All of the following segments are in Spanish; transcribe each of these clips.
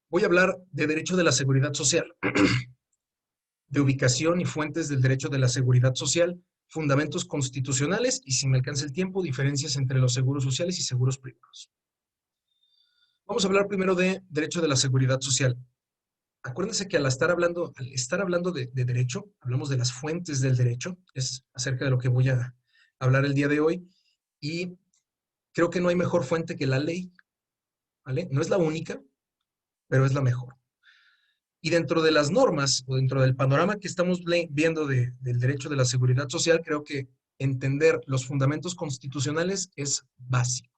Voy a hablar de derecho de la seguridad social, de ubicación y fuentes del derecho de la seguridad social, fundamentos constitucionales y, si me alcanza el tiempo, diferencias entre los seguros sociales y seguros privados. Vamos a hablar primero de derecho de la seguridad social. Acuérdense que al estar hablando de derecho, hablamos de las fuentes del derecho, es acerca de lo que voy a hablar el día de hoy, y creo que no hay mejor fuente que la ley, ¿vale? No es la única, pero es la mejor. Y dentro de las normas o dentro del panorama que estamos viendo del derecho de la seguridad social, creo que entender los fundamentos constitucionales es básico.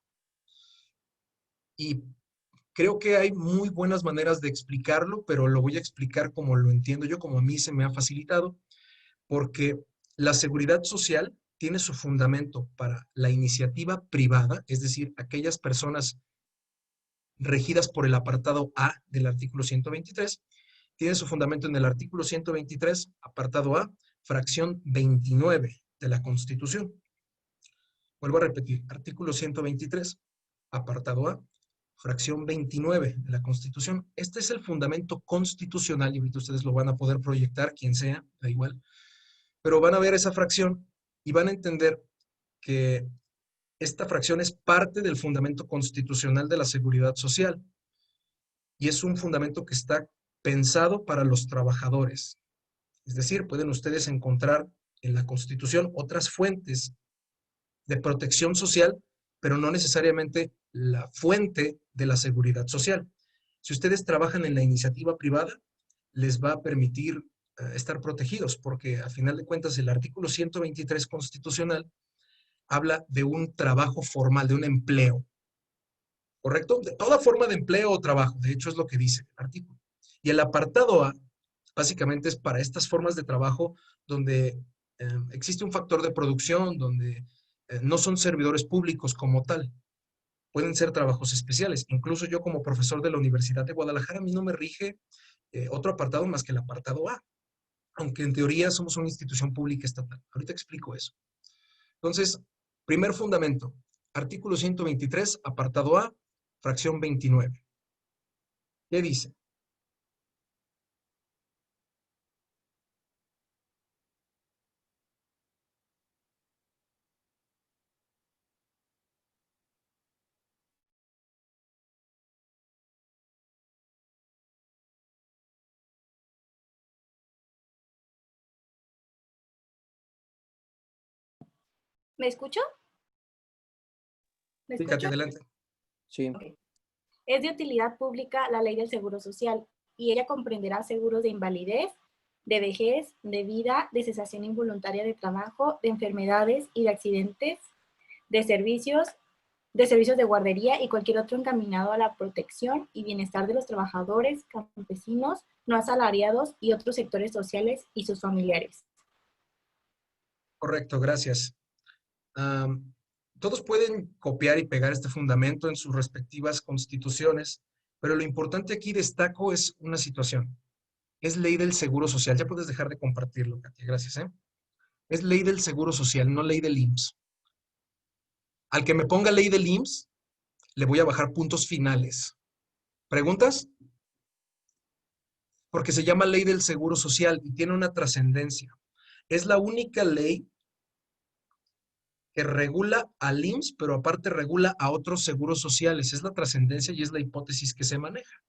Y creo que hay muy buenas maneras de explicarlo, pero lo voy a explicar como lo entiendo yo, como a mí se me ha facilitado, porque la seguridad social tiene su fundamento para la iniciativa privada, es decir, aquellas personas regidas por el apartado A del artículo 123, tiene su fundamento en el artículo 123, apartado A, fracción 29 de la Constitución. Vuelvo a repetir, artículo 123, apartado A, fracción 29 de la Constitución. Este es el fundamento constitucional y ahorita ustedes lo van a poder proyectar, quien sea, da igual, pero van a ver esa fracción y van a entender que esta fracción es parte del fundamento constitucional de la seguridad social y es un fundamento que está pensado para los trabajadores. Es decir, pueden ustedes encontrar en la Constitución otras fuentes de protección social, pero no necesariamente la fuente de la seguridad social. Si ustedes trabajan en la iniciativa privada, les va a permitir estar protegidos, porque a final de cuentas el artículo 123 constitucional habla de un trabajo formal, de un empleo, ¿correcto? De toda forma de empleo o trabajo, de hecho es lo que dice el artículo. Y el apartado A, básicamente es para estas formas de trabajo donde existe un factor de producción, donde no son servidores públicos como tal, pueden ser trabajos especiales. Incluso yo como profesor de la Universidad de Guadalajara, a mí no me rige otro apartado más que el apartado A, aunque en teoría somos una institución pública estatal. Ahorita explico eso. Entonces, primer fundamento, artículo 123, apartado A, fracción 29. ¿Qué dice? ¿Me escucho? ¿Me Fíjate, escucho? adelante. Sí. Ok. Es de utilidad pública la ley del Seguro Social y ella comprenderá seguros de invalidez, de vejez, de vida, de cesación involuntaria de trabajo, de enfermedades y de accidentes, de servicios de guardería y cualquier otro encaminado a la protección y bienestar de los trabajadores, campesinos, no asalariados y otros sectores sociales y sus familiares. Correcto, gracias. Todos pueden copiar y pegar este fundamento en sus respectivas constituciones, pero lo importante aquí destaco es una situación. Es ley del Seguro Social. Ya puedes dejar de compartirlo, Katia. Gracias, ¿eh? Es ley del Seguro Social, no ley del IMSS. Al que me ponga ley del IMSS, le voy a bajar puntos finales. ¿Preguntas? Porque se llama ley del Seguro Social y tiene una trascendencia. Es la única ley que regula al IMSS, pero aparte regula a otros seguros sociales. Es la trascendencia y es la hipótesis que se maneja.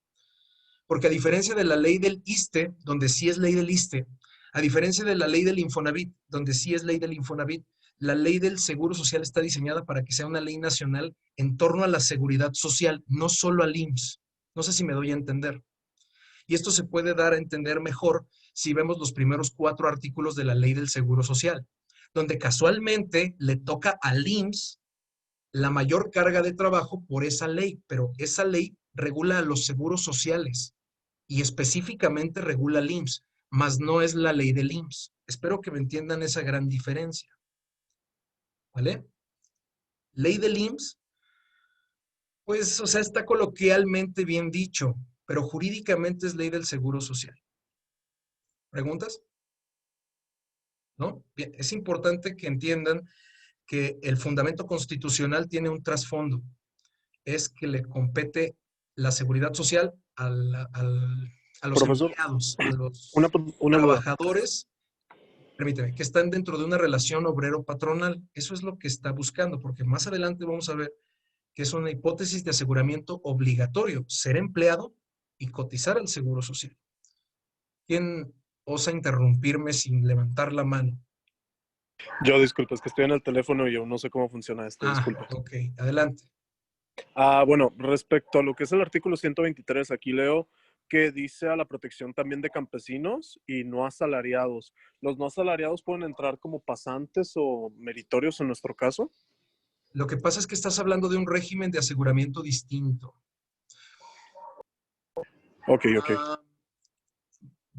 Porque a diferencia de la ley del ISSSTE, donde sí es ley del ISSSTE, a diferencia de la ley del Infonavit, donde sí es ley del Infonavit, la ley del Seguro Social está diseñada para que sea una ley nacional en torno a la seguridad social, no solo al IMSS. No sé si me doy a entender. Y esto se puede dar a entender mejor si vemos los primeros 4 artículos de la ley del Seguro Social, donde casualmente le toca al IMSS la mayor carga de trabajo por esa ley, pero esa ley regula a los seguros sociales y específicamente regula el IMSS, mas no es la ley del IMSS. Espero que me entiendan esa gran diferencia. ¿Vale? Ley del IMSS, pues, o sea, está coloquialmente bien dicho, pero jurídicamente es ley del Seguro Social. ¿Preguntas? ¿No? Bien, es importante que entiendan que el fundamento constitucional tiene un trasfondo, es que le compete la seguridad social a los Profesor, empleados, a una, los una duda. trabajadores, permíteme, que están dentro de una relación obrero-patronal. Eso es lo que está buscando, porque más adelante vamos a ver que es una hipótesis de aseguramiento obligatorio, ser empleado y cotizar al Seguro Social. ¿Quién osa interrumpirme sin levantar la mano? Yo, disculpe, es que estoy en el teléfono y yo no sé cómo funciona esto, disculpe. Ok, adelante. Bueno, respecto a lo que es el artículo 123, aquí leo que dice a la protección también de campesinos y no asalariados. ¿Los no asalariados pueden entrar como pasantes o meritorios en nuestro caso? Lo que pasa es que estás hablando de un régimen de aseguramiento distinto. Ok, ok.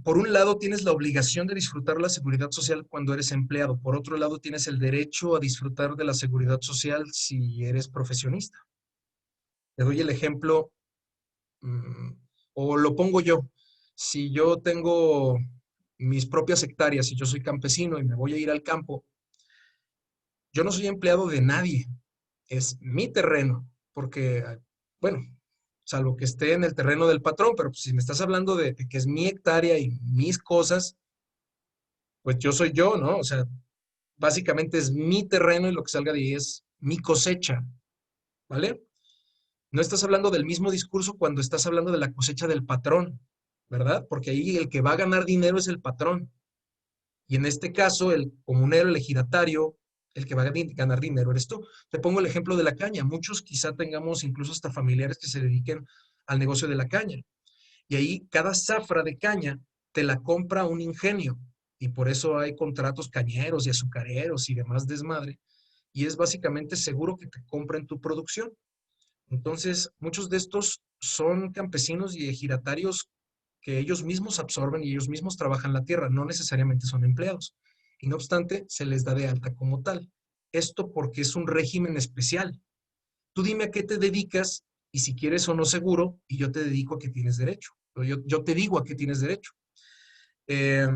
Por un lado, tienes la obligación de disfrutar la seguridad social cuando eres empleado. Por otro lado, tienes el derecho a disfrutar de la seguridad social si eres profesionista. Te doy el ejemplo, o lo pongo yo. Si yo tengo mis propias hectáreas y yo soy campesino y me voy a ir al campo, yo no soy empleado de nadie. Es mi terreno, porque, bueno, salvo que esté en el terreno del patrón, pero si me estás hablando de que es mi hectárea y mis cosas, pues yo soy yo, ¿no? O sea, básicamente es mi terreno y lo que salga de ahí es mi cosecha, ¿vale? No estás hablando del mismo discurso cuando estás hablando de la cosecha del patrón, ¿verdad? Porque ahí el que va a ganar dinero es el patrón. Y en este caso, el comunero, el ejidatario, el que va a ganar dinero eres tú. Te pongo el ejemplo de la caña. Muchos quizá tengamos incluso hasta familiares que se dediquen al negocio de la caña. Y ahí cada zafra de caña te la compra un ingenio. Y por eso hay contratos cañeros y azucareros y demás desmadre. Y es básicamente seguro que te compren tu producción. Entonces, muchos de estos son campesinos y ejidatarios que ellos mismos absorben y ellos mismos trabajan la tierra, no necesariamente son empleados. Y no obstante, se les da de alta como tal. Esto porque es un régimen especial. Tú dime a qué te dedicas y si quieres o no seguro, y yo te dedico a que tienes derecho. Yo te digo a qué tienes derecho. Eh,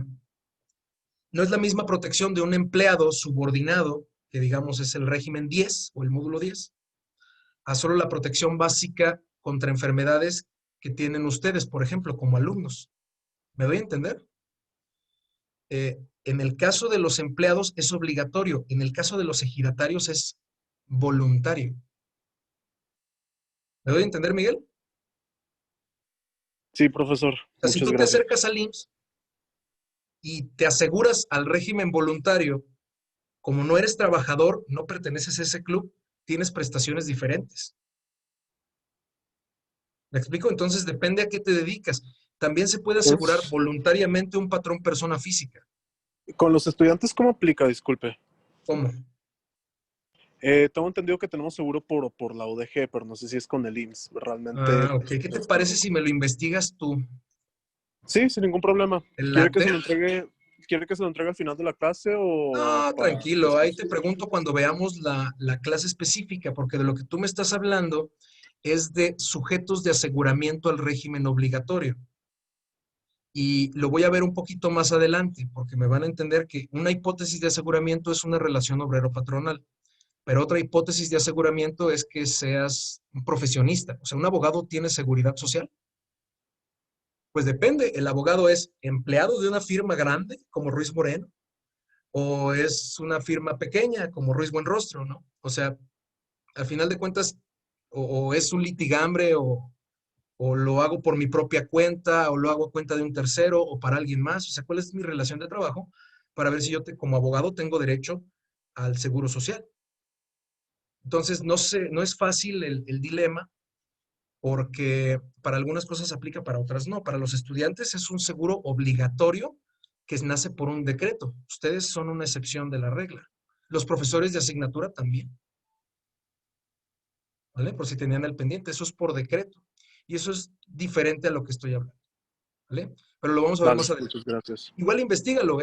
no es la misma protección de un empleado subordinado, que digamos es el régimen 10 o el módulo 10, a solo la protección básica contra enfermedades que tienen ustedes, por ejemplo, como alumnos. ¿Me doy a entender? En el caso de los empleados es obligatorio, en el caso de los ejidatarios es voluntario. ¿Me doy a entender, Miguel? Sí, profesor. O sea, si Muchas tú te gracias. acercas al IMSS y te aseguras al régimen voluntario, como no eres trabajador, no perteneces a ese club, tienes prestaciones diferentes. ¿Me explico? Entonces depende a qué te dedicas. También se puede asegurar voluntariamente un patrón persona física. Con los estudiantes, ¿cómo aplica? Disculpe. ¿Cómo? Tengo entendido que tenemos seguro por la UDG, pero no sé si es con el IMSS. Realmente. Ok. ¿Qué te parece si me lo investigas tú? Sí, sin ningún problema. La ¿Quiere que se TER. lo entregue, quiere que se lo entregue al final de la clase o No, para tranquilo, ahí después? te pregunto cuando veamos la clase específica, porque de lo que tú me estás hablando es de sujetos de aseguramiento al régimen obligatorio. Y lo voy a ver un poquito más adelante, porque me van a entender que una hipótesis de aseguramiento es una relación obrero-patronal, pero otra hipótesis de aseguramiento es que seas un profesionista. O sea, ¿un abogado tiene seguridad social? Pues depende, el abogado es empleado de una firma grande como Ruiz Moreno o es una firma pequeña como Ruiz Buenrostro, ¿no? O sea, al final de cuentas, o es un litigambre o lo hago por mi propia cuenta o lo hago a cuenta de un tercero o para alguien más. O sea, ¿cuál es mi relación de trabajo para ver si yo como abogado tengo derecho al seguro social? Entonces, no sé, no es fácil el dilema porque para algunas cosas aplica, para otras no. Para los estudiantes es un seguro obligatorio que nace por un decreto. Ustedes son una excepción de la regla. Los profesores de asignatura también, ¿vale? Por si tenían el pendiente, eso es por decreto. Y eso es diferente a lo que estoy hablando, ¿vale? Pero lo vamos a ver Vale, más adelante. muchas gracias. Igual investigalo,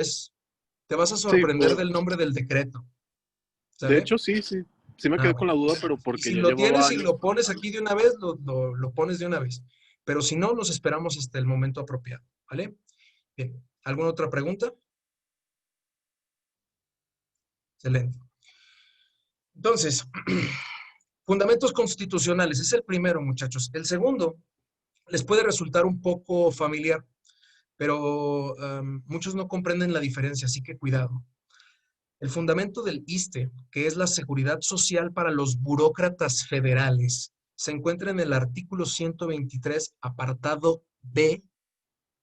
te vas a Sí, sorprender del nombre del decreto, de ¿sale? hecho, sí, sí. Sí me quedé con Bueno. la duda, pero Y porque si ya lo llevaba tienes y años. lo pones aquí de una vez, lo pones de una vez. Pero si no, nos esperamos hasta el momento apropiado, ¿vale? Bien. ¿Alguna otra pregunta? Excelente. Entonces, fundamentos constitucionales. Es el primero, muchachos. El segundo Les puede resultar un poco familiar, pero muchos no comprenden la diferencia, así que cuidado. El fundamento del ISSSTE, que es la seguridad social para los burócratas federales, se encuentra en el artículo 123, apartado B,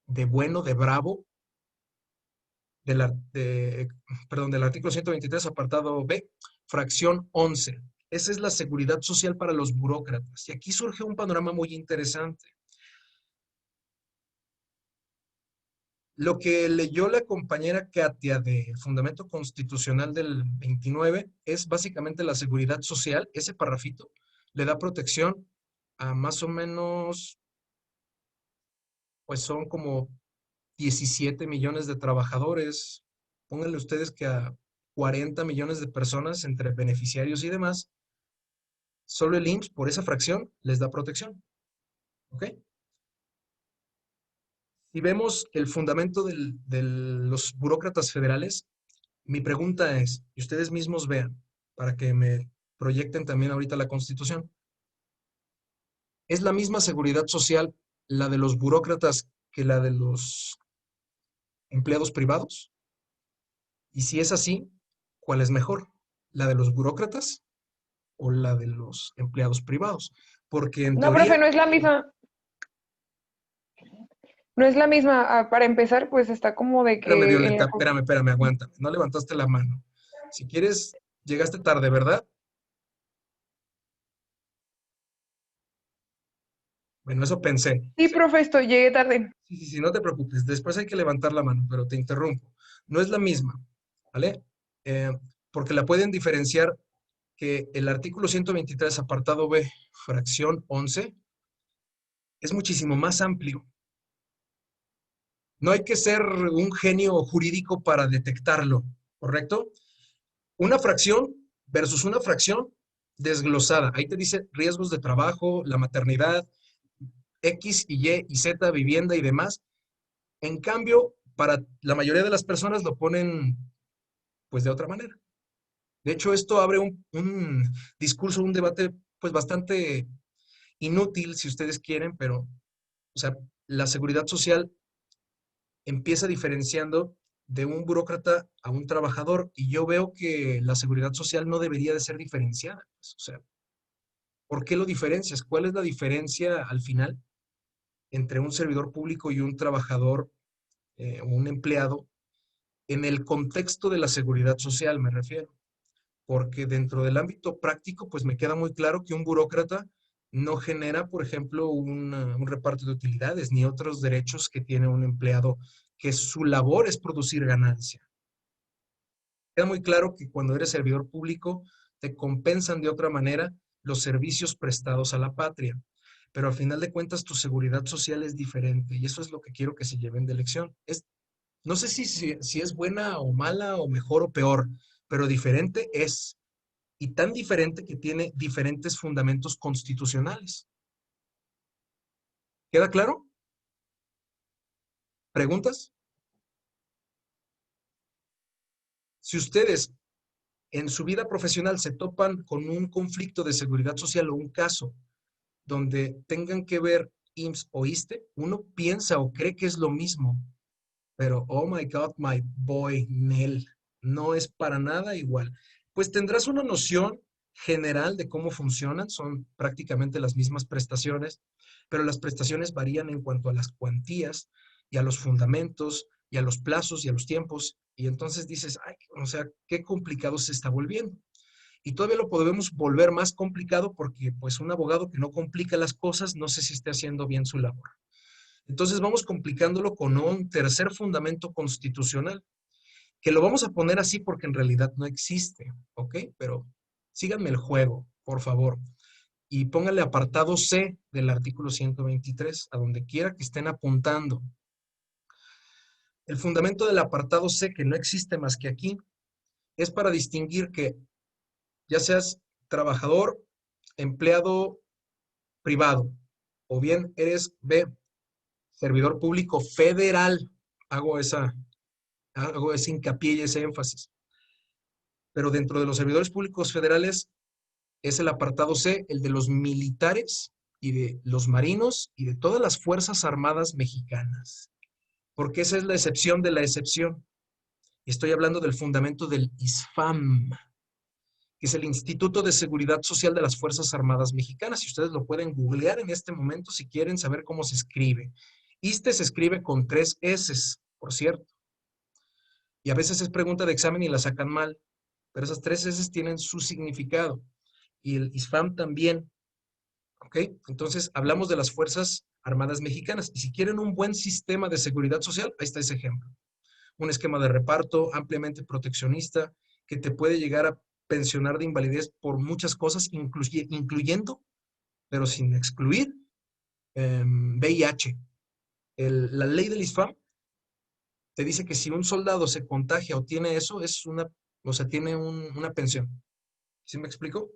de bueno, de bravo, del, perdón, del artículo 123, apartado B, fracción 11. Esa es la seguridad social para los burócratas. Y aquí surge un panorama muy interesante. Lo que leyó la compañera Katia de Fundamento Constitucional del 29 es básicamente la seguridad social. Ese parrafito le da protección a más o menos, pues son como 17 millones de trabajadores. Pónganle ustedes que a 40 millones de personas entre beneficiarios y demás, solo el IMSS por esa fracción les da protección. ¿Ok? Si vemos el fundamento de los burócratas federales, mi pregunta es, y ustedes mismos vean, para que me proyecten también ahorita la Constitución, ¿es la misma seguridad social la de los burócratas que la de los empleados privados? Y si es así, ¿cuál es mejor? ¿La de los burócratas o la de los empleados privados? Porque en No, teoría, profe, no es la misma. No es la misma. Para empezar, pues está como de espérame, que en Violeta, la... espérame, aguántame, no levantaste la mano. Si quieres, llegaste tarde, ¿verdad? Bueno, eso pensé. Sí, profe, llegué tarde. Sí, no te preocupes. Después hay que levantar la mano, pero te interrumpo. No es la misma, ¿vale? Eh, Porque la pueden diferenciar que el artículo 123, apartado B, fracción 11, es muchísimo más amplio. No hay que ser un genio jurídico para detectarlo, ¿correcto? Una fracción versus una fracción desglosada. Ahí te dice riesgos de trabajo, la maternidad, X y Z, vivienda y demás. En cambio, para la mayoría de las personas lo ponen pues de otra manera. De hecho, esto abre un discurso, un debate pues bastante inútil si ustedes quieren, pero o sea, la seguridad social empieza diferenciando de un burócrata a un trabajador y yo veo que la seguridad social no debería de ser diferenciada. Pues, o sea, ¿por qué lo diferencias? ¿Cuál es la diferencia al final entre un servidor público y un trabajador o un empleado en el contexto de la seguridad social, me refiero? Porque dentro del ámbito práctico, pues me queda muy claro que un burócrata no genera, por ejemplo, un reparto de utilidades ni otros derechos que tiene un empleado, que su labor es producir ganancia. Queda muy claro que cuando eres servidor público, te compensan de otra manera los servicios prestados a la patria. Pero al final de cuentas, tu seguridad social es diferente y eso es lo que quiero que se lleven de lección. No sé si es buena o mala o mejor o peor, pero diferente es. Y tan diferente que tiene diferentes fundamentos constitucionales. ¿Queda claro? ¿Preguntas? Si ustedes en su vida profesional se topan con un conflicto de seguridad social o un caso donde tengan que ver IMSS o ISSSTE, uno piensa o cree que es lo mismo, pero oh my God, my boy, Nel, no es para nada igual. Pues tendrás una noción general de cómo funcionan, son prácticamente las mismas prestaciones, pero las prestaciones varían en cuanto a las cuantías y a los fundamentos y a los plazos y a los tiempos. Y entonces dices, ay, o sea, qué complicado se está volviendo. Y todavía lo podemos volver más complicado porque pues un abogado que no complica las cosas, no sé si esté haciendo bien su labor. Entonces vamos complicándolo con un tercer fundamento constitucional, que lo vamos a poner así porque en realidad no existe, ¿ok? Pero síganme el juego, por favor. Y pónganle apartado C del artículo 123, a donde quiera que estén apuntando. El fundamento del apartado C, que no existe más que aquí, es para distinguir que ya seas trabajador, empleado privado, o bien eres B, servidor público federal. Hago ese hincapié y ese énfasis. Pero dentro de los servidores públicos federales es el apartado C, el de los militares y de los marinos y de todas las Fuerzas Armadas mexicanas, porque esa es la excepción de la excepción. Estoy hablando del fundamento del ISFAM, que es el Instituto de Seguridad Social de las Fuerzas Armadas Mexicanas. Y ustedes lo pueden googlear en este momento si quieren saber cómo se escribe. ISTE se escribe con 3 S, por cierto. Y a veces es pregunta de examen y la sacan mal, pero esas 3 S tienen su significado. Y el ISFAM también. ¿Ok? Entonces, hablamos de las Fuerzas Armadas Mexicanas. Y si quieren un buen sistema de seguridad social, ahí está ese ejemplo. Un esquema de reparto ampliamente proteccionista que te puede llegar a pensionar de invalidez por muchas cosas, incluyendo, pero sin excluir, VIH. La ley del ISFAM te dice que si un soldado se contagia o tiene eso, es o sea, tiene una pensión. ¿Sí me explico?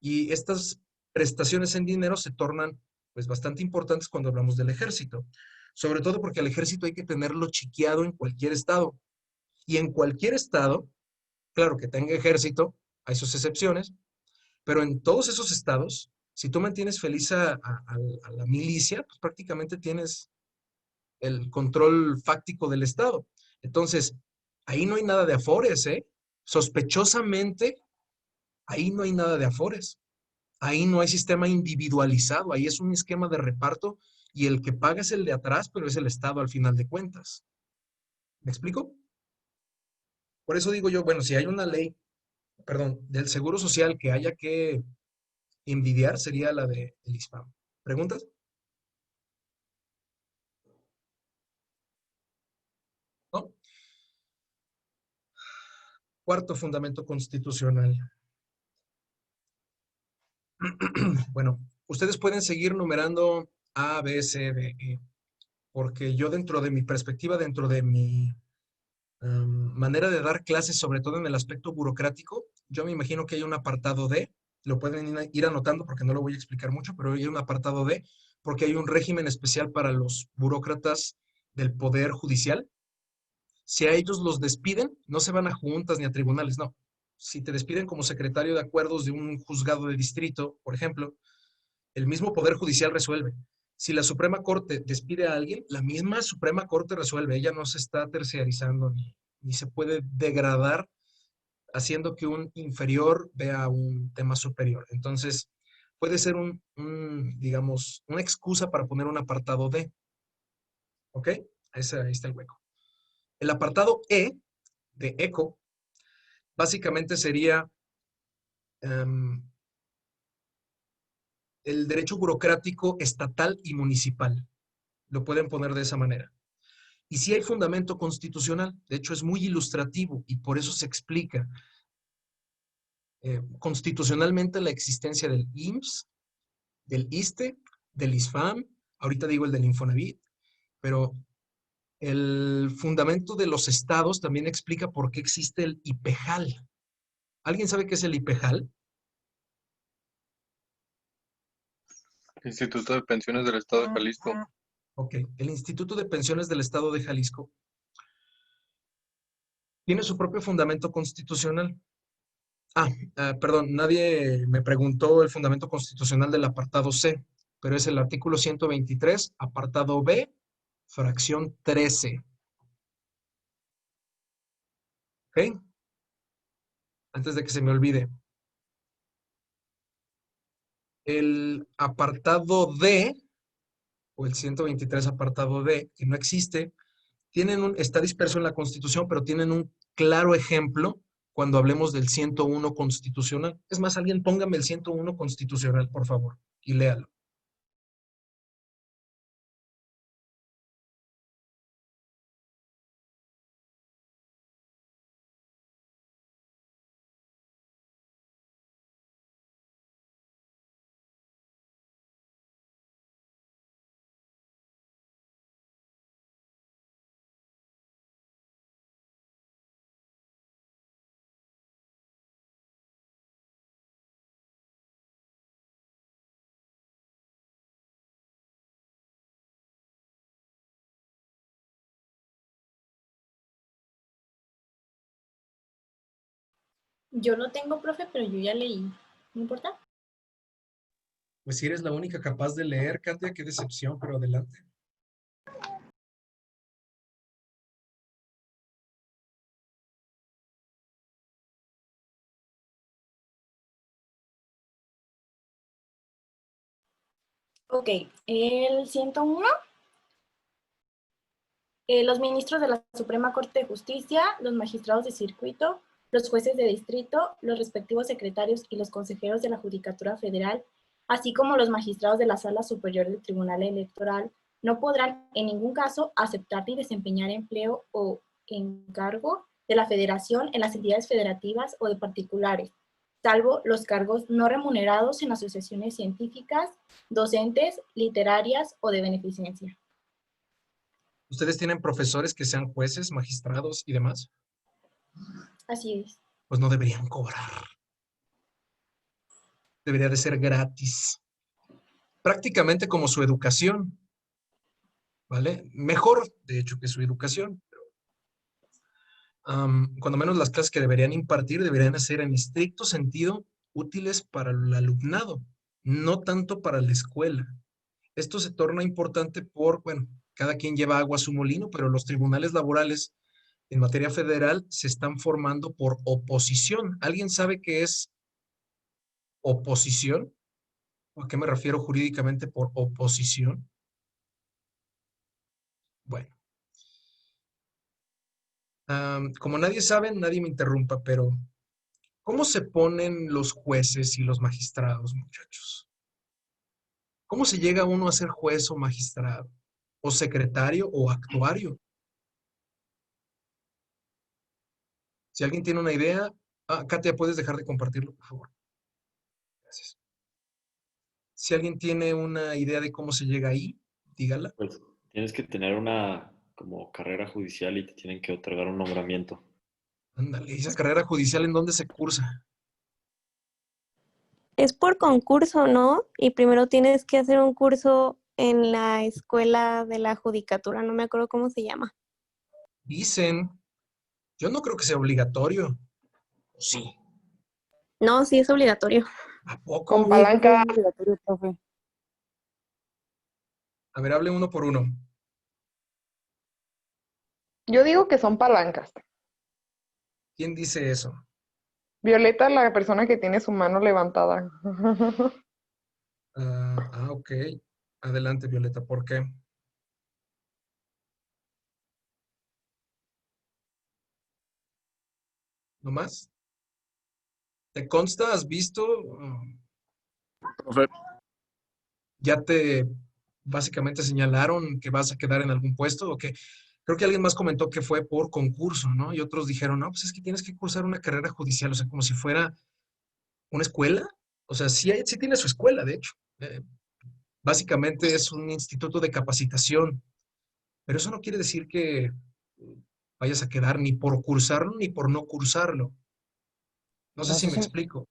Y estas prestaciones en dinero se tornan pues bastante importantes cuando hablamos del ejército. Sobre todo porque al ejército hay que tenerlo chiqueado en cualquier estado. Y en cualquier estado, claro que tenga ejército, hay sus excepciones, pero en todos esos estados, si tú mantienes feliz a la milicia, pues prácticamente tienes el control fáctico del estado. Entonces, ahí no hay nada de afores, ¿eh? Sospechosamente, ahí no hay nada de afores. Ahí no hay sistema individualizado, ahí es un esquema de reparto y el que paga es el de atrás, pero es el Estado al final de cuentas. ¿Me explico? Por eso digo yo, bueno, si hay una ley, perdón, del Seguro Social que haya que envidiar, sería la del ISPAM. ¿Preguntas? ¿No? Cuarto fundamento constitucional. Bueno, ustedes pueden seguir numerando A, B, C, D, E, porque yo dentro de mi perspectiva, dentro de mi manera de dar clases, sobre todo en el aspecto burocrático, yo me imagino que hay un apartado D, lo pueden ir anotando porque no lo voy a explicar mucho, pero hay un apartado D porque hay un régimen especial para los burócratas del Poder Judicial. Si a ellos los despiden, no se van a juntas ni a tribunales, no. Si te despiden como secretario de acuerdos de un juzgado de distrito, por ejemplo, el mismo Poder Judicial resuelve. Si la Suprema Corte despide a alguien, la misma Suprema Corte resuelve. Ella no se está terciarizando ni se puede degradar haciendo que un inferior vea un tema superior. Entonces, puede ser digamos, una excusa para poner un apartado D. ¿Ok? Ahí está el hueco. El apartado E de ECO básicamente sería el derecho burocrático estatal y municipal. Lo pueden poner de esa manera. Y sí hay fundamento constitucional, de hecho es muy ilustrativo y por eso se explica constitucionalmente la existencia del IMSS, del ISSSTE, del ISFAM, ahorita digo el del Infonavit, pero el fundamento de los estados también explica por qué existe el IPEJAL. ¿Alguien sabe qué es el IPEJAL? Instituto de Pensiones del Estado de Jalisco. Ok, el Instituto de Pensiones del Estado de Jalisco tiene su propio fundamento constitucional. Perdón, nadie me preguntó el fundamento constitucional del apartado C, pero es el artículo 123, apartado B, fracción 13. ¿Ok? Antes de que se me olvide. El apartado D, o el 123 apartado D, que no existe, está disperso en la Constitución, pero tienen un claro ejemplo cuando hablemos del 101 constitucional. Es más, alguien póngame el 101 constitucional, por favor, y léalo. Yo lo tengo, profe, pero yo ya leí. ¿No importa? Pues si eres la única capaz de leer, Katia, qué decepción, pero adelante. Ok, el 101. Los ministros de la Suprema Corte de Justicia, los magistrados de circuito, los jueces de distrito, los respectivos secretarios y los consejeros de la Judicatura Federal, así como los magistrados de la Sala Superior del Tribunal Electoral, no podrán en ningún caso aceptar ni desempeñar empleo o encargo de la Federación en las entidades federativas o de particulares, salvo los cargos no remunerados en asociaciones científicas, docentes, literarias o de beneficencia. ¿Ustedes tienen profesores que sean jueces, magistrados y demás? Así es. Pues no deberían cobrar. Debería de ser gratis. Prácticamente como su educación, ¿vale? Mejor, de hecho, que su educación. Cuando menos las clases que deberían impartir deberían ser en estricto sentido útiles para el alumnado, no tanto para la escuela. Esto se torna importante bueno, cada quien lleva agua a su molino, pero los tribunales laborales en materia federal se están formando por oposición. ¿Alguien sabe qué es oposición? ¿A qué me refiero jurídicamente por oposición? Bueno, como nadie sabe, nadie me interrumpa, pero ¿cómo se ponen los jueces y los magistrados, muchachos? ¿Cómo se llega uno a ser juez o magistrado? ¿O secretario o actuario? Si alguien tiene una idea, Katia, ¿puedes dejar de compartirlo, por favor? Gracias. Si alguien tiene una idea de cómo se llega ahí, dígala. Pues tienes que tener una como carrera judicial y te tienen que otorgar un nombramiento. Ándale, esa carrera judicial, ¿en dónde se cursa? Es por concurso, ¿no? Y primero tienes que hacer un curso en la escuela de la judicatura, no me acuerdo cómo se llama. Dicen, yo no creo que sea obligatorio. ¿O sí? No, sí es obligatorio. ¿A poco? Con Sí, sí, sí, palanca. es obligatorio, profe. A ver, hable uno por uno. Yo digo que son palancas. ¿Quién dice eso? Violeta, la persona que tiene su mano levantada. Ok. Adelante, Violeta, ¿por qué? ¿No más? ¿Te consta? ¿Has visto? Profe, ¿Ya te básicamente señalaron que vas a quedar en algún puesto? ¿O qué? Creo que alguien más comentó que fue por concurso, ¿no? Y otros dijeron, no, pues es que tienes que cursar una carrera judicial, o sea, como si fuera una escuela. O sea, sí tiene su escuela, de hecho. Básicamente es un instituto de capacitación, pero eso no quiere decir que vayas a quedar ni por cursarlo ni por no cursarlo. No sé No si sé me si, explico.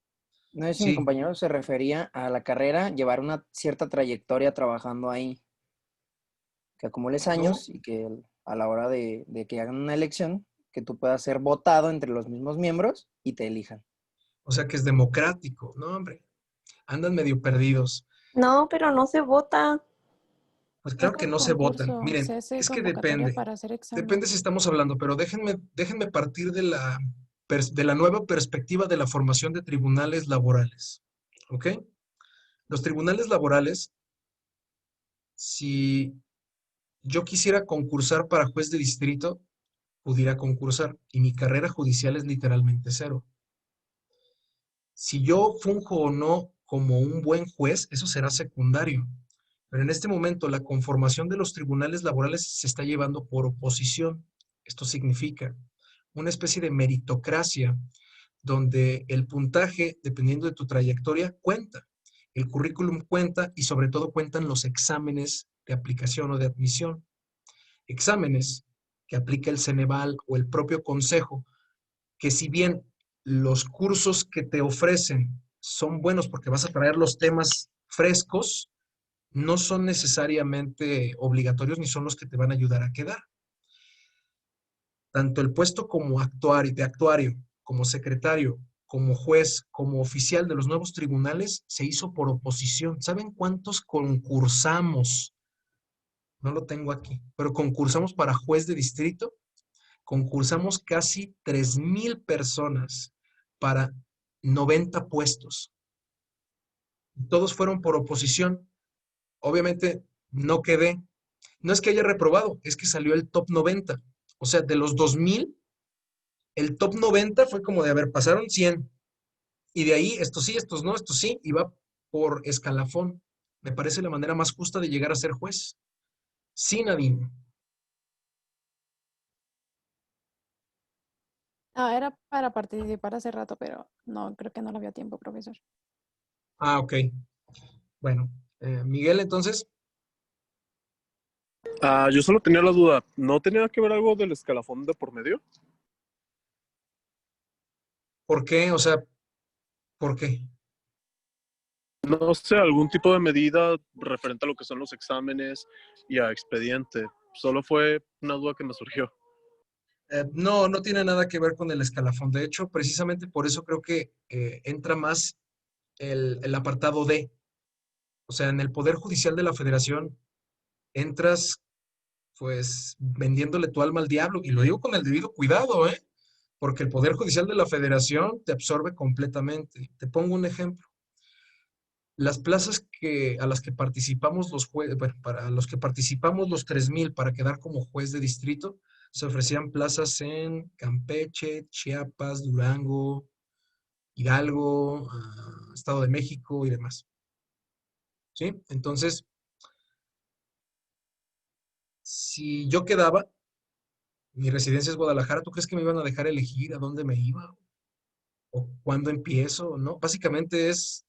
no sé si mi Sí, compañero se refería a la carrera, llevar una cierta trayectoria trabajando ahí, que acumules no, años y que a la hora de que hagan una elección, que tú puedas ser votado entre los mismos miembros y te elijan. o sea que es democrático. No, hombre, andan medio perdidos. No, pero no se vota. Pues Es claro que por no se votan. concurso, se Miren, hace es que convocatoria depende. para hacer examen. Depende si estamos hablando, pero déjenme partir de la nueva perspectiva de la formación de tribunales laborales. ¿Ok? Los tribunales laborales, si yo quisiera concursar para juez de distrito, pudiera concursar y mi carrera judicial es literalmente cero. Si yo funjo o no como un buen juez, eso será secundario. Pero en este momento la conformación de los tribunales laborales se está llevando por oposición. Esto significa una especie de meritocracia donde el puntaje, dependiendo de tu trayectoria, cuenta. El currículum cuenta y sobre todo cuentan los exámenes de aplicación o de admisión. Exámenes que aplica el Ceneval o el propio consejo, que si bien los cursos que te ofrecen son buenos porque vas a traer los temas frescos, no son necesariamente obligatorios ni son los que te van a ayudar a quedar. Tanto el puesto como de actuario, como secretario, como juez, como oficial de los nuevos tribunales, se hizo por oposición. ¿Saben cuántos concursamos? No lo tengo aquí, pero concursamos para juez de distrito. Concursamos casi 3,000 personas para 90 puestos. Todos fueron por oposición. Obviamente no quedé. No es que haya reprobado, es que salió el top 90. O sea, de los 2,000, el top 90 fue como de, a ver, pasaron 100. Y de ahí, estos sí, estos no, estos sí, y va por escalafón. Me parece la manera más justa de llegar a ser juez. Sí, Nadine. Ah, era para participar hace rato, pero no, creo que no le había tiempo, profesor. Ah, ok. Bueno, Miguel, entonces, Yo solo tenía la duda, ¿no tenía que ver algo del escalafón de por medio? ¿por qué? O sea, ¿por qué? No sé, algún tipo de medida referente a lo que son los exámenes y a expediente. Solo fue una duda que me surgió. No, no tiene nada que ver con el escalafón. De hecho, precisamente por eso creo que entra más el apartado D. O sea, en el Poder Judicial de la Federación entras pues vendiéndole tu alma al diablo. Y lo digo con el debido cuidado, ¿eh? Porque el Poder Judicial de la Federación te absorbe completamente. Te pongo un ejemplo. Las plazas a las que participamos los jueces, bueno, para los que participamos los 3,000 para quedar como juez de distrito, se ofrecían plazas en Campeche, Chiapas, Durango, Hidalgo, Estado de México y demás. ¿Sí? Entonces, si yo quedaba, mi residencia es Guadalajara, ¿tú crees que me iban a dejar elegir a dónde me iba? ¿O cuándo empiezo? ¿No? Básicamente es,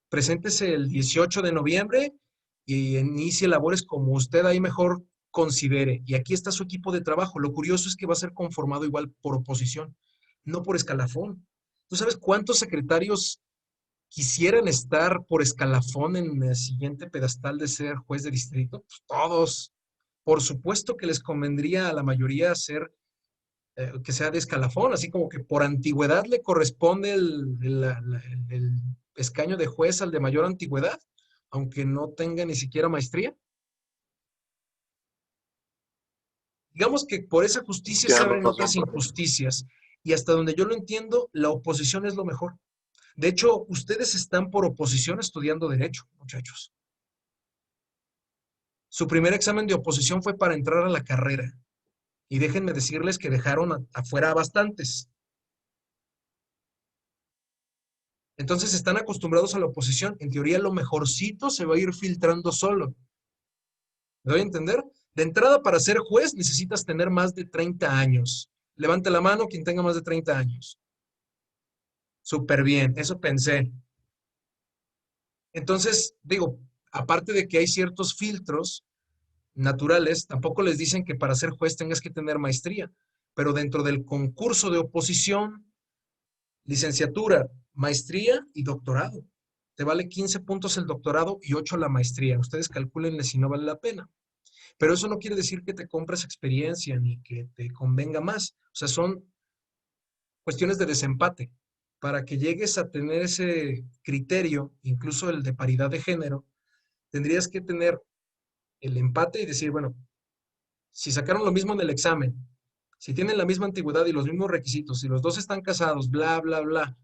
preséntese el 18 de noviembre y inicie labores como usted ahí mejor considere. Y aquí está su equipo de trabajo. Lo curioso es que va a ser conformado igual por oposición, no por escalafón. ¿Tú sabes cuántos secretarios quisieran estar por escalafón en el siguiente pedestal de ser juez de distrito? Pues todos. Por supuesto que les convendría a la mayoría ser que sea de escalafón, así como que por antigüedad le corresponde el escaño de juez al de mayor antigüedad, aunque no tenga ni siquiera maestría. Digamos que por esa justicia se Tienes abren razón, otras profe. injusticias. Y hasta donde yo lo entiendo, la oposición es lo mejor. De hecho, ustedes están por oposición estudiando derecho, muchachos. Su primer examen de oposición fue para entrar a la carrera. Y déjenme decirles que dejaron afuera a bastantes. Entonces están acostumbrados a la oposición. En teoría, lo mejorcito se va a ir filtrando solo. ¿Me doy a entender? De entrada, para ser juez necesitas tener más de 30 años. Levante la mano quien tenga más de 30 años. Súper bien, eso pensé. Entonces, digo, aparte de que hay ciertos filtros naturales, tampoco les dicen que para ser juez tengas que tener maestría. Pero dentro del concurso de oposición, licenciatura, maestría y doctorado. Te vale 15 puntos el doctorado y 8 la maestría. Ustedes calcúlenle si no vale la pena. Pero eso no quiere decir que te compres experiencia ni que te convenga más. O sea, son cuestiones de desempate. Para que llegues a tener ese criterio, incluso el de paridad de género, tendrías que tener el empate y decir, bueno, si sacaron lo mismo en el examen, si tienen la misma antigüedad y los mismos requisitos, si los dos están casados, bla, bla, bla,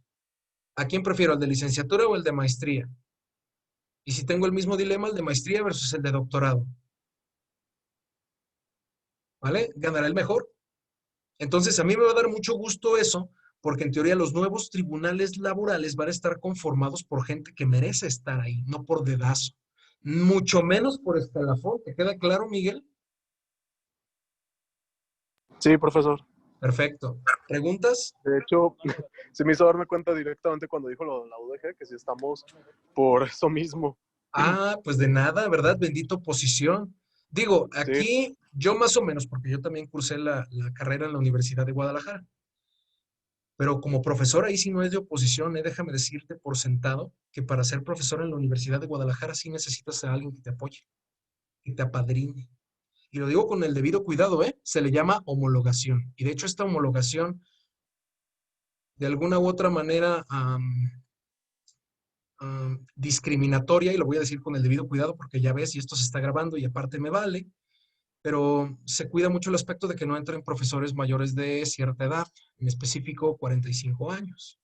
¿a quién prefiero, el de licenciatura o el de maestría? Y si tengo el mismo dilema, el de maestría versus el de doctorado, ¿vale? Ganará el mejor. Entonces, a mí me va a dar mucho gusto eso, porque en teoría los nuevos tribunales laborales van a estar conformados por gente que merece estar ahí, no por dedazo. Mucho menos por escalafón. ¿Te queda claro, Miguel? Sí, profesor. Perfecto. ¿Preguntas? De hecho, se me hizo darme cuenta directamente cuando dijo lo de la UDG, que sí estamos por eso mismo. Ah, pues de nada, ¿verdad? Bendito oposición. Digo, Sí, aquí yo más o menos, porque yo también cursé la carrera en la Universidad de Guadalajara, pero como profesor ahí sí no es de oposición, déjame decirte por sentado que para ser profesor en la Universidad de Guadalajara sí necesitas a alguien que te apoye, que te apadrine. Y lo digo con el debido cuidado, ¿eh? Se le llama homologación. Y de hecho esta homologación, de alguna u otra manera discriminatoria, y lo voy a decir con el debido cuidado porque ya ves, y esto se está grabando y aparte me vale, pero se cuida mucho el aspecto de que no entren profesores mayores de cierta edad, en específico 45 años.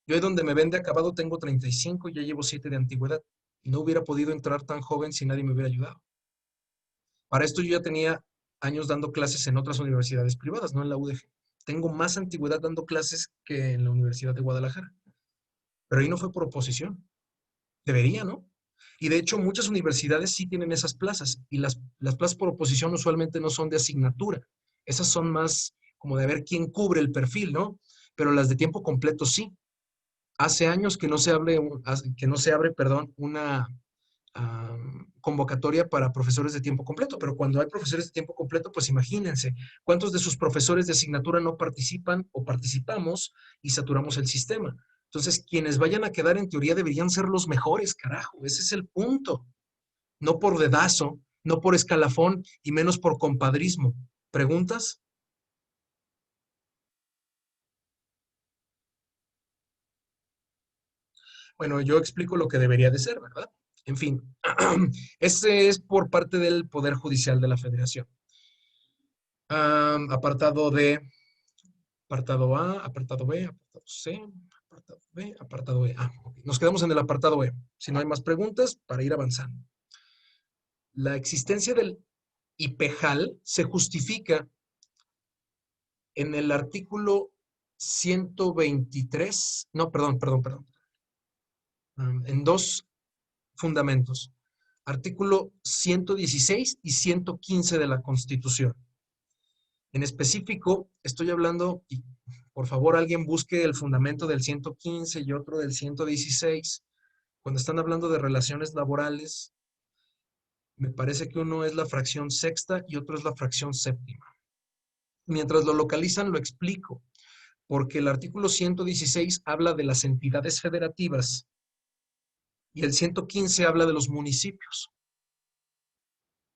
Yo ahí donde me ven de acabado tengo 35 y ya llevo 7 de antigüedad. Y no hubiera podido entrar tan joven si nadie me hubiera ayudado. Para esto yo ya tenía años dando clases en otras universidades privadas, no en la UDG. Tengo más antigüedad dando clases que en la Universidad de Guadalajara. Pero ahí no fue por oposición. Debería, ¿no? Y de hecho muchas universidades sí tienen esas plazas y las plazas por oposición usualmente no son de asignatura. Esas son más como de ver quién cubre el perfil, ¿no? Pero las de tiempo completo sí. Hace años que no se abre, perdón, una convocatoria para profesores de tiempo completo, pero cuando hay profesores de tiempo completo, pues imagínense cuántos de sus profesores de asignatura no participan o participamos y saturamos el sistema. Entonces, quienes vayan a quedar en teoría deberían ser los mejores, carajo, ese es el punto. No por dedazo, no por escalafón y menos por compadrismo. ¿Preguntas? Bueno, yo explico lo que debería de ser, ¿verdad? En fin, ese es por parte del Poder Judicial de la Federación. Apartado D, apartado A, apartado B, apartado C, apartado B, apartado E. Ok. Nos quedamos en el apartado E. Si no hay más preguntas, para ir avanzando. La existencia del IPEJAL se justifica en el artículo 123, no, perdón, en dos fundamentos. Artículo 116 y 115 de la Constitución. En específico, estoy hablando, y por favor alguien busque el fundamento del 115 y otro del 116. Cuando están hablando de relaciones laborales, me parece que uno es la fracción sexta y otro es la fracción séptima. Mientras lo localizan, lo explico, porque el artículo 116 habla de las entidades federativas y el 115 habla de los municipios.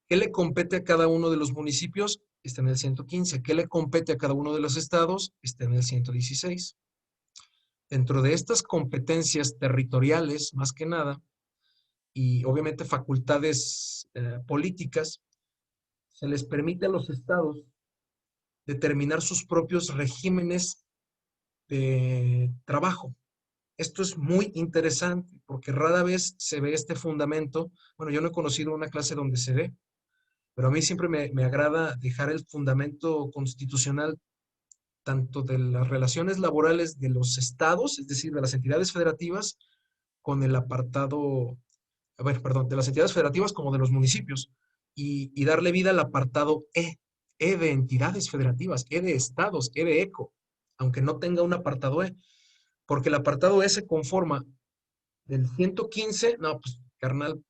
¿Qué le compete a cada uno de los municipios? Está en el 115. ¿Qué le compete a cada uno de los estados? Está en el 116. Dentro de estas competencias territoriales, más que nada, y obviamente facultades políticas, se les permite a los estados determinar sus propios regímenes de trabajo. Esto es muy interesante porque rara vez se ve este fundamento. Bueno, yo no he conocido una clase donde se ve, pero a mí siempre me agrada dejar el fundamento constitucional tanto de las relaciones laborales de los estados, es decir, de las entidades federativas, con el apartado, a ver, perdón, de las entidades federativas como de los municipios, y darle vida al apartado E de entidades federativas, E de estados, E de ECO, aunque no tenga un apartado E, porque el apartado E se conforma del 115, no, pues, carnal,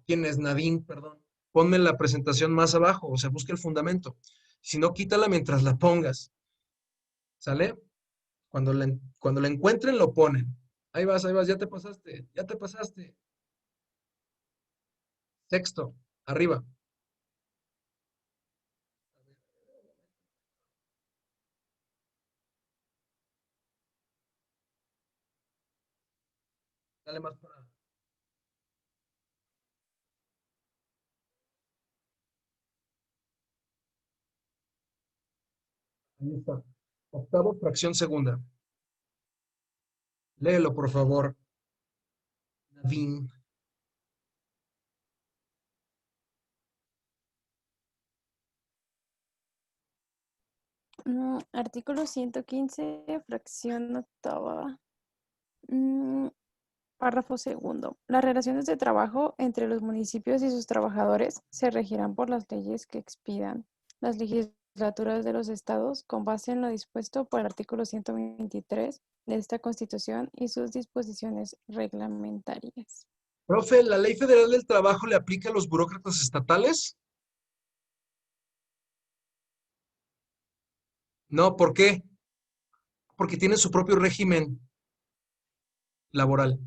¿quién es Nadine? Perdón. Ponme la presentación más abajo, o sea, busca el fundamento. Si no, quítala mientras la pongas. ¿Sale? Cuando la encuentren, lo ponen. Ahí vas, ya te pasaste, ya te pasaste. Sexto, arriba. Dale más para. Ahí está. Octavo, fracción segunda. Léelo, por favor. Nadine. Artículo 115, fracción octava. Mm, Párrafo segundo. Las relaciones de trabajo entre los municipios y sus trabajadores se regirán por las leyes que expidan las legislaturas de los estados con base en lo dispuesto por el artículo 123 de esta Constitución y sus disposiciones reglamentarias. Profe, ¿la Ley Federal del Trabajo le aplica a los burócratas estatales? No, ¿por qué? Porque tienen su propio régimen laboral.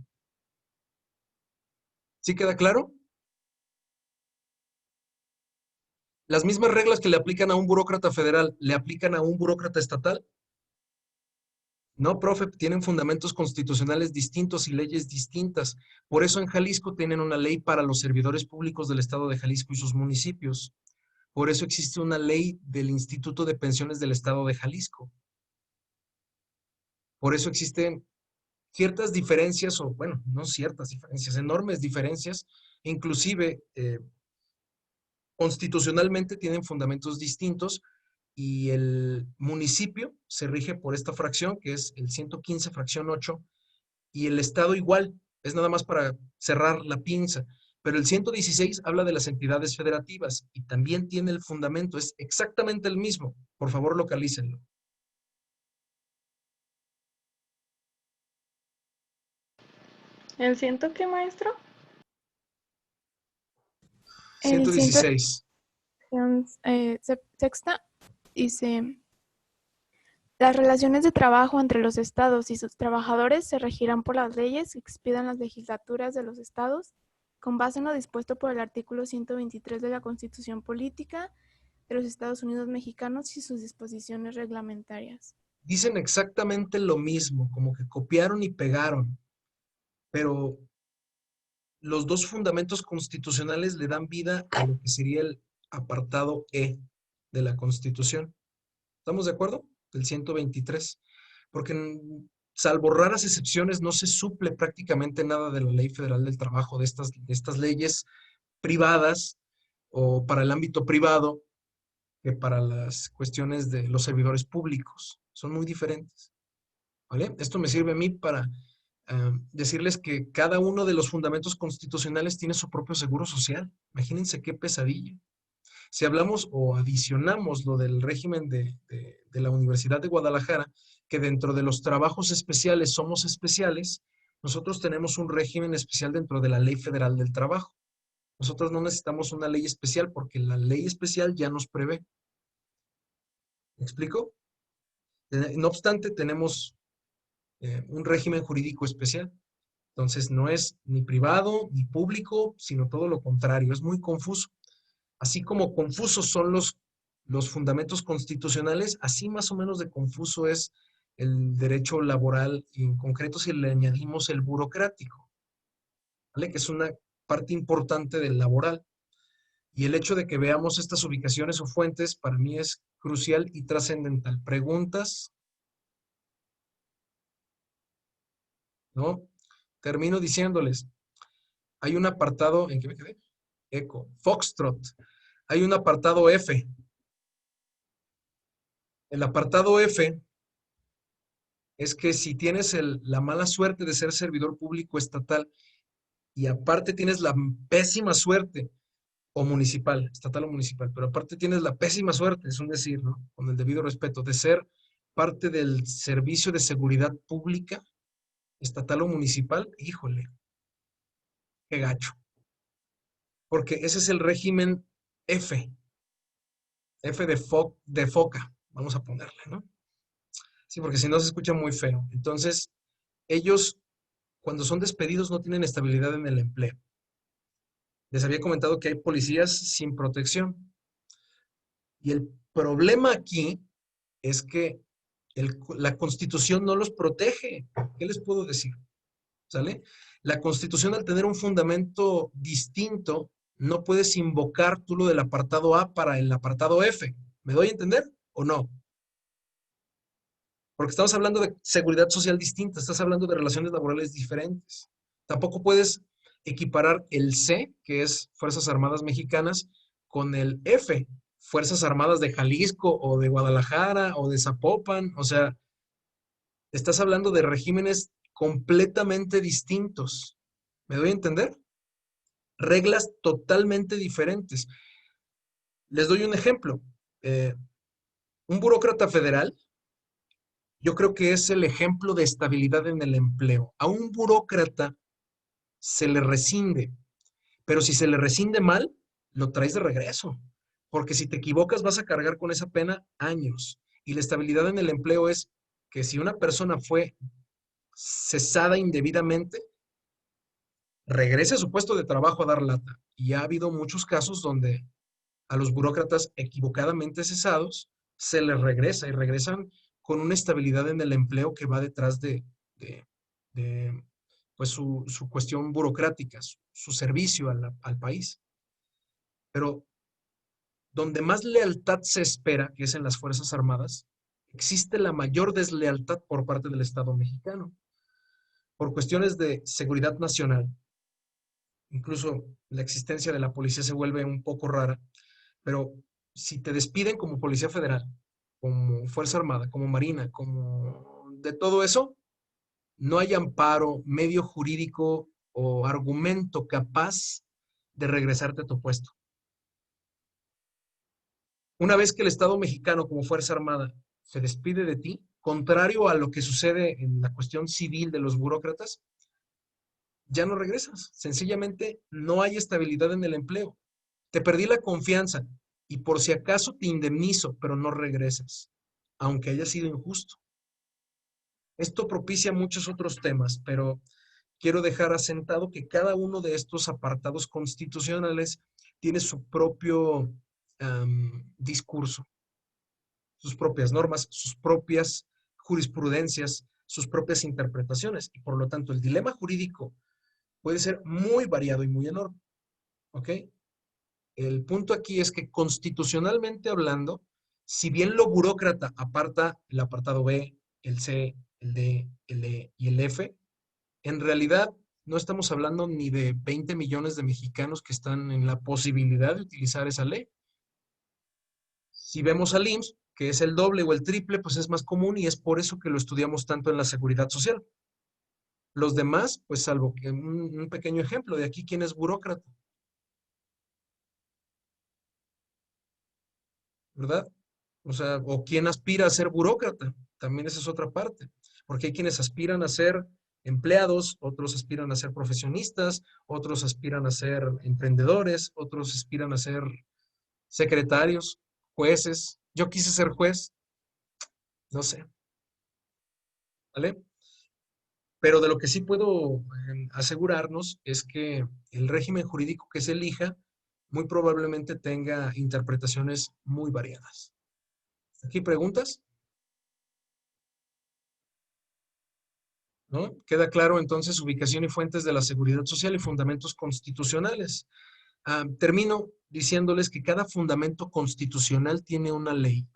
¿Sí queda claro? Las mismas reglas que le aplican a un burócrata federal, ¿le aplican a un burócrata estatal? No, profe, tienen fundamentos constitucionales distintos y leyes distintas. Por eso en Jalisco tienen una ley para los servidores públicos del estado de Jalisco y sus municipios. Por eso existe una ley del Instituto de Pensiones del estado de Jalisco. Por eso existen ciertas diferencias, o bueno, no ciertas diferencias, enormes diferencias, inclusive constitucionalmente tienen fundamentos distintos y el municipio se rige por esta fracción, que es el 115 fracción 8, y el estado igual, es nada más para cerrar la pinza. Pero el 116 habla de las entidades federativas y también tiene el fundamento, es exactamente el mismo. Por favor, localícenlo. ¿El ciento qué, maestro? El 116. Sexta dice, las relaciones de trabajo entre los estados y sus trabajadores se regirán por las leyes que expidan las legislaturas de los estados con base en lo dispuesto por el artículo 123 de la Constitución Política de los Estados Unidos Mexicanos y sus disposiciones reglamentarias. Dicen exactamente lo mismo, como que copiaron y pegaron, pero los dos fundamentos constitucionales le dan vida a lo que sería el apartado E de la Constitución. ¿Estamos de acuerdo? Del 123. Porque salvo raras excepciones no se suple prácticamente nada de la Ley Federal del Trabajo, de estas leyes privadas o para el ámbito privado que para las cuestiones de los servidores públicos. Son muy diferentes. ¿Vale? Esto me sirve a mí para decirles que cada uno de los fundamentos constitucionales tiene su propio seguro social. Imagínense qué pesadilla. Si hablamos o adicionamos lo del régimen de la Universidad de Guadalajara, que dentro de los trabajos especiales somos especiales, nosotros tenemos un régimen especial dentro de la Ley Federal del Trabajo. Nosotros no necesitamos una ley especial porque la ley especial ya nos prevé. ¿Me explico? No obstante, tenemos un régimen jurídico especial. Entonces, no es ni privado ni público, sino todo lo contrario. Es muy confuso. Así como confusos son los fundamentos constitucionales, así más o menos de confuso es el derecho laboral y en concreto si le añadimos el burocrático, ¿vale? Que es una parte importante del laboral. Y el hecho de que veamos estas ubicaciones o fuentes para mí es crucial y trascendental. ¿Preguntas? ¿No? Termino diciéndoles, hay un apartado, ¿en qué me quedé? Eco, Foxtrot. Hay un apartado F. El apartado F es que si tienes la mala suerte de ser servidor público estatal y aparte tienes la pésima suerte, o municipal, estatal o municipal, pero aparte tienes la pésima suerte, es un decir, ¿no? Con el debido respeto, de ser parte del servicio de seguridad pública, estatal o municipal, híjole, qué gacho. Porque ese es el régimen F. F de foca, vamos a ponerle, ¿no? Sí, porque si no se escucha muy feo. Entonces, ellos, cuando son despedidos, no tienen estabilidad en el empleo. Les había comentado que hay policías sin protección. Y el problema aquí es que la Constitución no los protege. ¿Qué les puedo decir? ¿Sale? La Constitución, al tener un fundamento distinto, no puedes invocar tú lo del apartado A para el apartado F. ¿Me doy a entender o no? Porque estamos hablando de seguridad social distinta, estás hablando de relaciones laborales diferentes. Tampoco puedes equiparar el C, que es Fuerzas Armadas Mexicanas, con el F, Fuerzas Armadas de Jalisco o de Guadalajara o de Zapopan. O sea, estás hablando de regímenes completamente distintos. ¿Me doy a entender? Reglas totalmente diferentes. Les doy un ejemplo. Un burócrata federal, yo creo que es el ejemplo de estabilidad en el empleo. A un burócrata se le rescinde, pero si se le rescinde mal, lo traes de regreso, porque si te equivocas vas a cargar con esa pena años. Y la estabilidad en el empleo es que si una persona fue cesada indebidamente, regrese a su puesto de trabajo a dar lata. Y ha habido muchos casos donde a los burócratas equivocadamente cesados se les regresa y regresan con una estabilidad en el empleo que va detrás pues su cuestión burocrática, su servicio al país. Pero donde más lealtad se espera, que es en las Fuerzas Armadas, existe la mayor deslealtad por parte del Estado mexicano. Por cuestiones de seguridad nacional, incluso la existencia de la policía se vuelve un poco rara, pero si te despiden como Policía Federal, como Fuerza Armada, como Marina, como de todo eso, no hay amparo, medio jurídico o argumento capaz de regresarte a tu puesto. Una vez que el Estado mexicano como Fuerza Armada se despide de ti, contrario a lo que sucede en la cuestión civil de los burócratas, ya no regresas. Sencillamente no hay estabilidad en el empleo. Te perdí la confianza y por si acaso te indemnizo, pero no regresas, aunque haya sido injusto. Esto propicia muchos otros temas, pero quiero dejar asentado que cada uno de estos apartados constitucionales tiene su propio discurso, sus propias normas, sus propias jurisprudencias, sus propias interpretaciones. Y por lo tanto, el dilema jurídico puede ser muy variado y muy enorme. ¿Ok? El punto aquí es que constitucionalmente hablando, si bien lo burócrata aparta el apartado B, el C, el D, el E y el F, en realidad no estamos hablando ni de 20 millones de mexicanos que están en la posibilidad de utilizar esa ley. Si vemos al IMSS, que es el doble o el triple, pues es más común y es por eso que lo estudiamos tanto en la seguridad social. Los demás, pues salvo que un pequeño ejemplo de aquí, ¿quién es burócrata? ¿Verdad? O sea, o quién aspira a ser burócrata. También esa es otra parte. Porque hay quienes aspiran a ser empleados, otros aspiran a ser profesionistas, otros aspiran a ser emprendedores, otros aspiran a ser secretarios, jueces. Yo quise ser juez, no sé. ¿Vale? Pero de lo que sí puedo asegurarnos es que el régimen jurídico que se elija muy probablemente tenga interpretaciones muy variadas. ¿Aquí preguntas? ¿No? Queda claro entonces ubicación y fuentes de la seguridad social y fundamentos constitucionales. Termino diciéndoles que cada fundamento constitucional tiene una ley.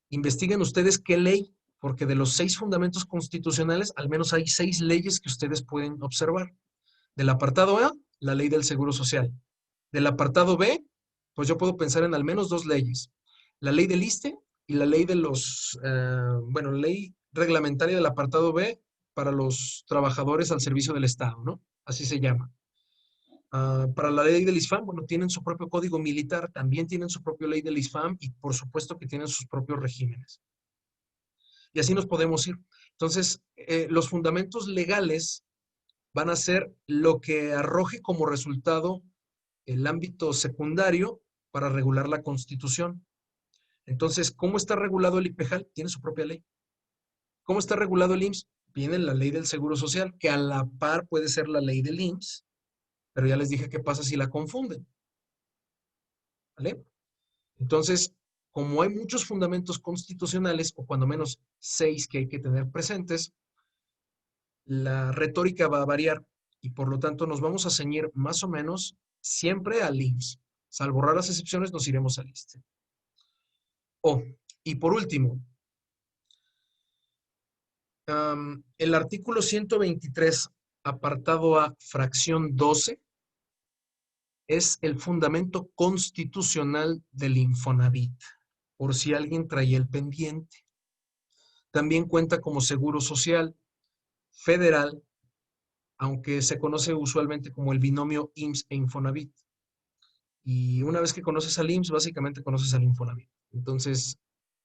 Investiguen ustedes qué ley, porque de los 6 fundamentos constitucionales, al menos hay 6 leyes que ustedes pueden observar. Del apartado A, la ley del Seguro Social. Del apartado B, pues yo puedo pensar en al menos 2 leyes. La ley del ISSSTE y la ley de los, la ley reglamentaria del apartado B para los trabajadores al servicio del Estado, ¿no? Así se llama. Para la ley del ISFAM, bueno, tienen su propio código militar, también tienen su propia ley del ISFAM y por supuesto que tienen sus propios regímenes. Y así nos podemos ir. Entonces, los fundamentos legales van a ser lo que arroje como resultado el ámbito secundario para regular la Constitución. Entonces, ¿cómo está regulado el IPEJAL? Tiene su propia ley. ¿Cómo está regulado el IMSS? Viene la ley del Seguro Social, que a la par puede ser la ley del IMSS, pero ya les dije qué pasa si la confunden. ¿Vale? Entonces, como hay muchos fundamentos constitucionales, o cuando menos 6 que hay que tener presentes, la retórica va a variar y por lo tanto nos vamos a ceñir más o menos siempre al IMSS. Salvo raras excepciones, nos iremos al ISSSTE. Y por último, el artículo 123, apartado A, fracción 12, es el fundamento constitucional del Infonavit, por si alguien traía el pendiente. También cuenta como seguro social federal, aunque se conoce usualmente como el binomio IMSS e Infonavit. Y una vez que conoces al IMSS, básicamente conoces al Infonavit. Entonces,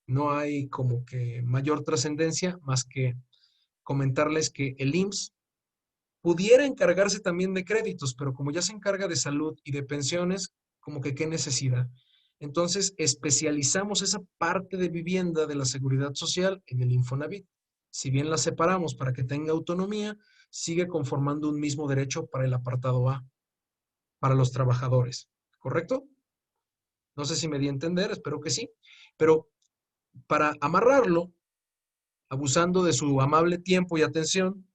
no hay como que mayor trascendencia más que comentarles que el IMSS pudiera encargarse también de créditos, pero como ya se encarga de salud y de pensiones, como que qué necesidad. Entonces, especializamos esa parte de vivienda de la seguridad social en el Infonavit. Si bien la separamos para que tenga autonomía, sigue conformando un mismo derecho para el apartado A, para los trabajadores. ¿Correcto? No sé si me di a entender, espero que sí. Pero para amarrarlo, abusando de su amable tiempo y atención,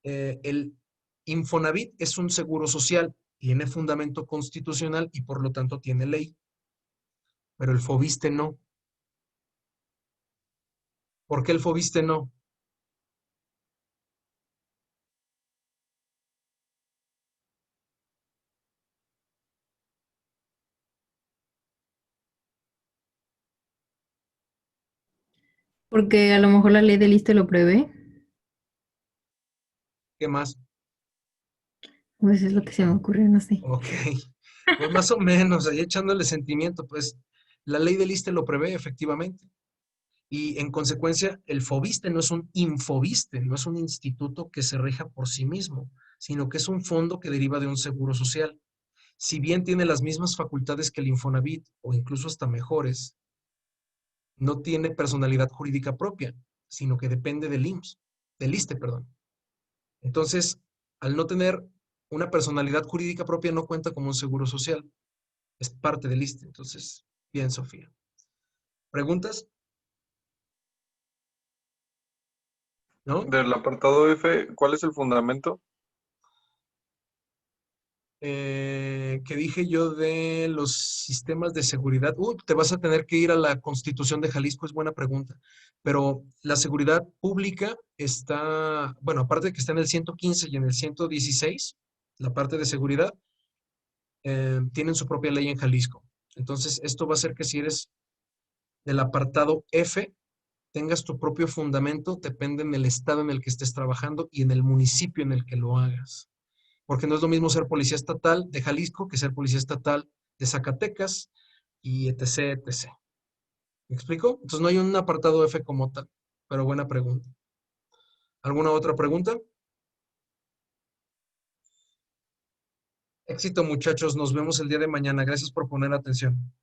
el Infonavit es un seguro social, tiene fundamento constitucional y por lo tanto tiene ley, pero el Fobiste no. ¿Por qué el Fobiste no? Porque a lo mejor la ley del ISSSTE lo prevé. ¿Qué más? Pues es lo que se me ocurre, no sé. Ok, pues más o menos, ahí echándole sentimiento, pues la ley del ISSSTE lo prevé efectivamente. Y en consecuencia, el Fobiste no es un Infobiste, no es un instituto que se rija por sí mismo, sino que es un fondo que deriva de un seguro social. Si bien tiene las mismas facultades que el Infonavit, o incluso hasta mejores, no tiene personalidad jurídica propia, sino que depende del IMSS, del ISSSTE, perdón. Entonces, al no tener una personalidad jurídica propia, no cuenta como un seguro social, es parte del ISSSTE. Entonces, bien, Sofía. ¿Preguntas? ¿No? Del apartado F, ¿cuál es el fundamento? Que dije yo de los sistemas de seguridad. Te vas a tener que ir a la Constitución de Jalisco, es buena pregunta. Pero la seguridad pública está, bueno, aparte de que está en el 115 y en el 116, la parte de seguridad, tienen su propia ley en Jalisco. Entonces, esto va a hacer que si eres del apartado F, tengas tu propio fundamento, depende en el estado en el que estés trabajando y en el municipio en el que lo hagas. Porque no es lo mismo ser policía estatal de Jalisco que ser policía estatal de Zacatecas y etc, etc. ¿Me explico? Entonces no hay un apartado F como tal, pero buena pregunta. ¿Alguna otra pregunta? Éxito, muchachos. Nos vemos el día de mañana. Gracias por poner atención.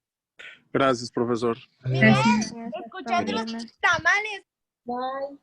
Gracias, profesor. Adiós. Gracias. Escuchando los tamales. Bye.